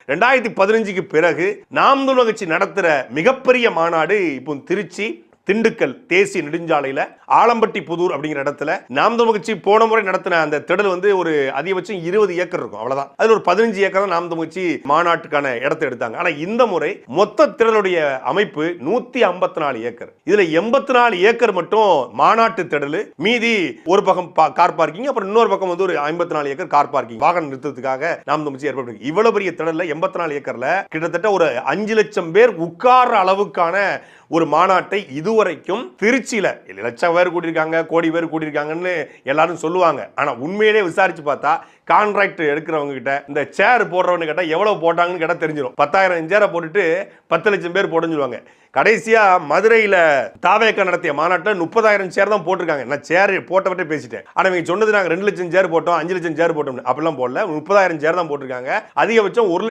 2015க்கு பிறகு நாம் தமிழர் கட்சி நடத்துற மிகப்பெரிய மாநாடு இப்போ திருச்சி திண்டுக்கல் தேசிய நெடுஞ்சாலையில ஆலம்பட்டி புதூர் அப்படிங்கிற இடத்துல நாம் தமிழர் கட்சி போன முறை நடத்தின அந்த திடல் ஒரு அதிகபட்சம் 20 ஏக்கர் இருக்கும், அவ்வளவுதான். அதுல ஒரு 15 ஏக்கர் தான் நாம் தமிழர் கட்சி மாநாட்டுக்கான இடத்தை எடுத்தாங்க. ஆனா இந்த முறை மொத்த திடலுடைய அமைப்பு 154 ஏக்கர். இதுல 84 ஏக்கர் மட்டும் மாநாட்டு திடல், மீதி ஒரு பக்கம் கார் பார்க்கிங், அப்புறம் இன்னொரு பக்கம் ஒரு 54 ஏக்கர் கார் பார்க்கிங், வாகனம் நிறுத்தத்துக்காக நாம் தமிழர் கட்சி ஏற்பட்டு இவ்வளவு பெரிய திடல்ல 84 ஏக்கர்ல கிட்டத்தட்ட ஒரு 5 லட்சம் பேர் உட்கார்ற அளவுக்கான ஒரு மாநாட்டை இதுவரைக்கும் திருச்சியில லட்சம் பேர் கூட்டியிருக்காங்க, கோடி பேர் கூட்டியிருக்காங்கன்னு எல்லாரும் சொல்லுவாங்க. ஆனா உண்மையிலே விசாரிச்சு பார்த்தா கான்ட்ராக்ட் எடுக்கிறவங்க கிட்ட இந்த சேர் போடுறவங்க கிட்ட எவ்வளவு போட்டாங்கன்னு கேட்டா தெரிஞ்சிடும். 10,000 சேரை போட்டுட்டு 10 லட்சம் பேர் போட்டுன்னு சொல்லுவாங்க. கடைசியா மதுரையில தாவேக்கா நடத்திய மாநாட்டில் 30,000 சேர் தான் போட்டிருக்காங்க. நான் சேர் போட்டவற்றை பேசிட்டேன். ஆனா இவங்க சொன்னது நாங்க 2 லட்சம் சேர் போட்டோம், 5 லட்சம் சேர் போட்டோம், அப்படிலாம் போடல. 30,000 சேர் தான் போட்டிருக்காங்க. அதிகபட்சம் 1